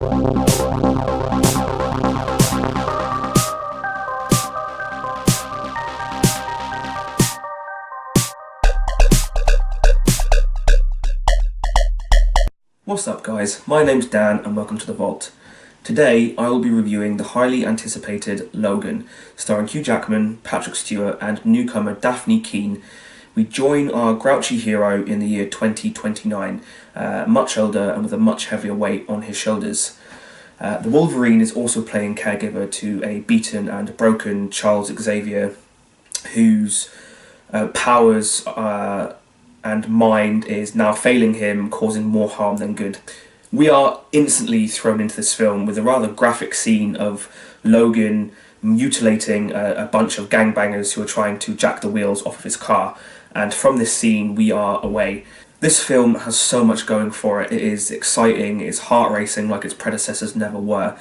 What's up guys, my name's Dan and welcome to The Vault. Today I will be reviewing the highly anticipated Logan, starring Hugh Jackman, Patrick Stewart and newcomer Dafne Keen. We join our grouchy hero in the year 2029, much older and with a much heavier weight on his shoulders. The Wolverine is also playing caregiver to a beaten and broken Charles Xavier, whose powers and mind is now failing him, causing more harm than good. We are instantly thrown into this film with a rather graphic scene of Logan mutilating a bunch of gangbangers who are trying to jack the wheels off of his car, and from this scene we are away. This film has so much going for it. It is exciting, it's heart-racing like its predecessors never were.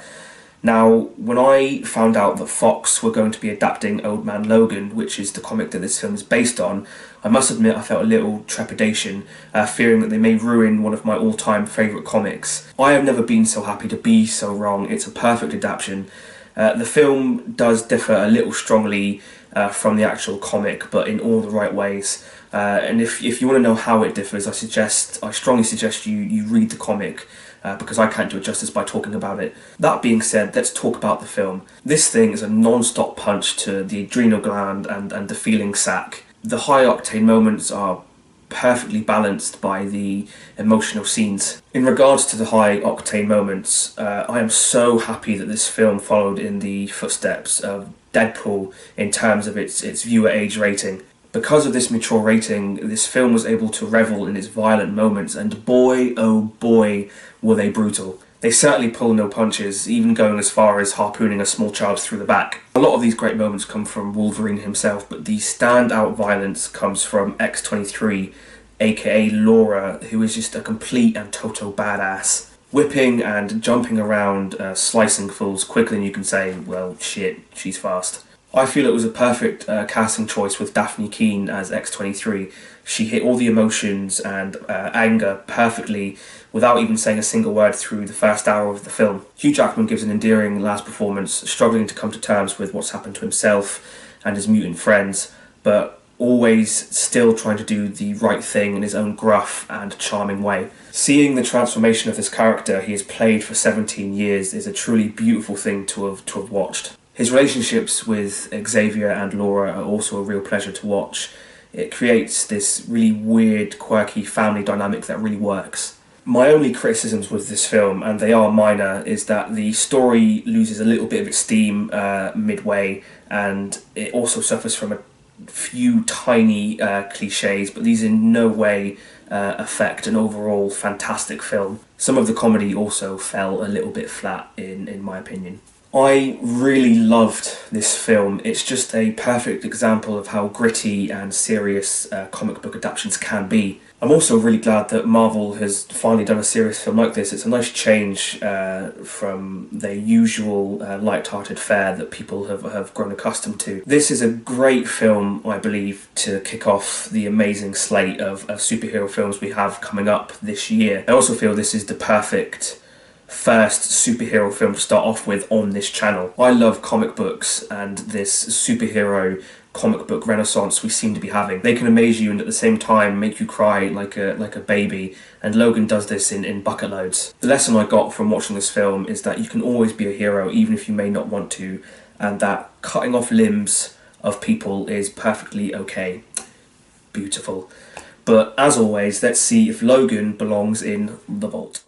Now, when I found out that Fox were going to be adapting Old Man Logan, which is the comic that this film is based on, I must admit I felt a little trepidation, fearing that they may ruin one of my all-time favourite comics. I have never been so happy to be so wrong. It's a perfect adaptation. The film does differ a little strongly from the actual comic, but in all the right ways. And if you want to know how it differs, I strongly suggest you read the comic, because I can't do it justice by talking about it. That being said, let's talk about the film. This thing is a non-stop punch to the adrenal gland and the feeling sack. The high-octane moments are perfectly balanced by the emotional scenes. In regards to the high-octane moments, I am so happy that this film followed in the footsteps of Deadpool in terms of its viewer age rating. Because of this mature rating, this film was able to revel in its violent moments, and boy oh boy were they brutal. They certainly pull no punches, even going as far as harpooning a small child through the back. A lot of these great moments come from Wolverine himself, but the standout violence comes from X-23, aka Laura, who is just a complete and total badass. Whipping and jumping around, slicing fools quicker than you can say, well, shit, she's fast. I feel it was a perfect casting choice with Dafne Keen as X-23. She hit all the emotions and anger perfectly without even saying a single word through the first hour of the film. Hugh Jackman gives an endearing last performance, struggling to come to terms with what's happened to himself and his mutant friends, but always still trying to do the right thing in his own gruff and charming way. Seeing the transformation of this character he has played for 17 years is a truly beautiful thing to have watched. His relationships with Xavier and Laura are also a real pleasure to watch. It creates this really weird, quirky family dynamic that really works. My only criticisms with this film, and they are minor, is that the story loses a little bit of its steam midway, and it also suffers from a few tiny cliches, but these in no way affect an overall fantastic film. Some of the comedy also fell a little bit flat in my opinion. I really loved this film. It's just a perfect example of how gritty and serious comic book adaptations can be. I'm also really glad that Marvel has finally done a serious film like this. It's a nice change from their usual light-hearted fare that people have grown accustomed to. This is a great film, I believe, to kick off the amazing slate of superhero films we have coming up this year. I also feel this is the perfect first superhero film to start off with on this channel. I love comic books, and this superhero comic book renaissance we seem to be having. They can amaze you and at the same time make you cry like a baby, and Logan does this in bucket loads. The lesson I got from watching this film is that you can always be a hero even if you may not want to, and that cutting off limbs of people is perfectly okay. Beautiful. But as always, let's see if Logan belongs in The Vault.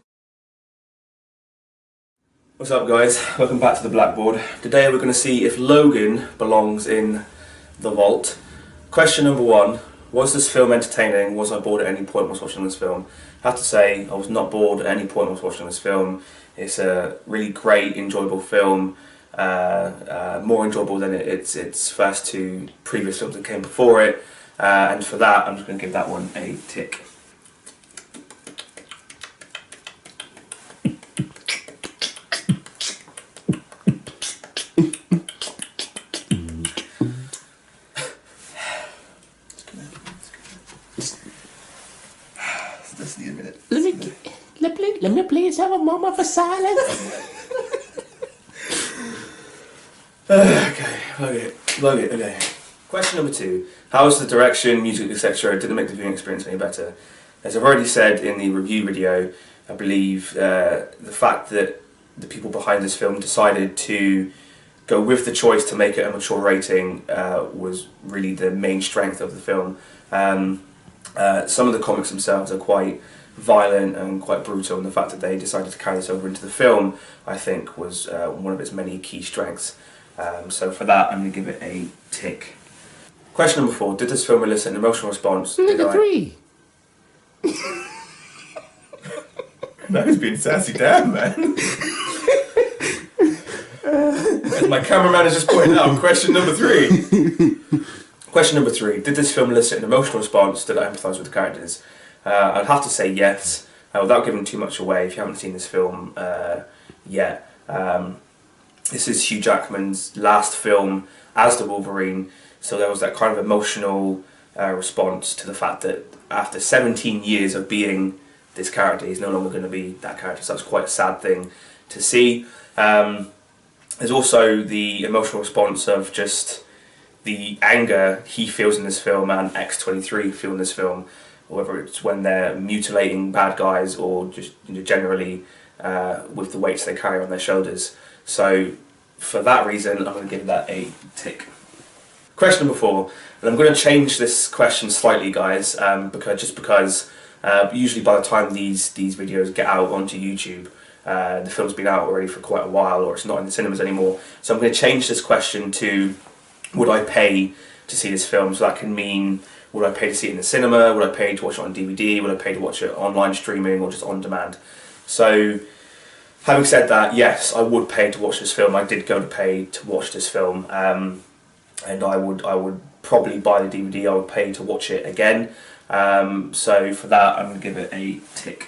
What's up guys, welcome back to the blackboard. Today we're going to see if Logan belongs in The Vault. Question number one, was this film entertaining? Was I bored at any point whilst watching this film? I have to say I was not bored at any point whilst watching this film. It's a really great, enjoyable film, more enjoyable than its first two previous films that came before it, and for that I'm just going to give that one a tick. Let's need a minute. Let me play have a moment for silence? Okay. Question number 2. How was the direction, music, etc. didn't make the viewing experience any better? As I've already said in the review video, I believe the fact that the people behind this film decided to go with the choice to make it a mature rating was really the main strength of the film. Some of the comics themselves are quite violent and quite brutal, and the fact that they decided to carry this over into the film, I think, was one of its many key strengths. So for that, I'm going to give it a tick. Question number 4. Did this film elicit an emotional response? Nigga 3. That was being sassy, damn, man. As my cameraman has just pointed out, question number 3. Question number 3. Did this film elicit an emotional response? Did I empathise with the characters? I'd have to say yes, without giving too much away if you haven't seen this film yet. This is Hugh Jackman's last film as the Wolverine, so there was that kind of emotional response to the fact that after 17 years of being this character, he's no longer going to be that character, so that's quite a sad thing to see. There's also the emotional response of just the anger he feels in this film and X-23 feel in this film, whether it's when they're mutilating bad guys or just generally with the weights they carry on their shoulders. So for that reason, I'm going to give that a tick. Question number 4, and I'm going to change this question slightly, guys, because usually by the time these videos get out onto YouTube, the film's been out already for quite a while, or it's not in the cinemas anymore. So I'm going to change this question to, would I pay to see this film? So that can mean, would I pay to see it in the cinema? Would I pay to watch it on DVD? Would I pay to watch it online streaming or just on demand? So, having said that, yes, I would pay to watch this film. I did go to pay to watch this film, and I would probably buy the DVD. I would pay to watch it again. So for that, I'm going to give it a tick.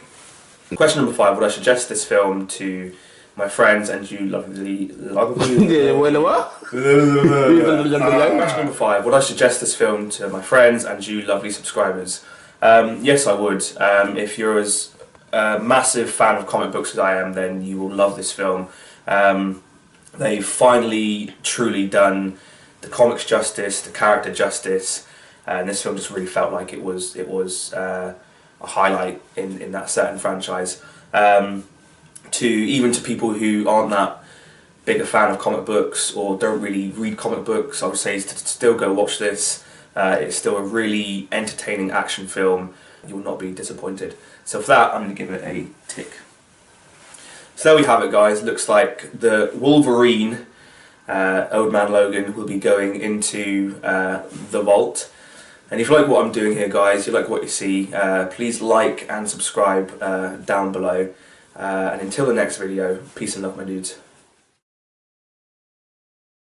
Question number 5: would I suggest this film to my friends and you lovely Question number 5: would I suggest this film to my friends and you lovely subscribers? Yes, I would. If you're as massive fan of comic books as I am, then you will love this film. They've finally truly done the comics justice, the character justice, and this film just really felt like it was a highlight in that certain franchise. Even to people who aren't that big a fan of comic books or don't really read comic books, I would say to still go watch this. It's still a really entertaining action film. You will not be disappointed. So for that, I'm going to give it a tick. So there we have it, guys. Looks like the Wolverine, Old Man Logan, will be going into the vault. And if you like what I'm doing here, guys, you like what you see, please like and subscribe down below. And until the next video, peace and love, my dudes.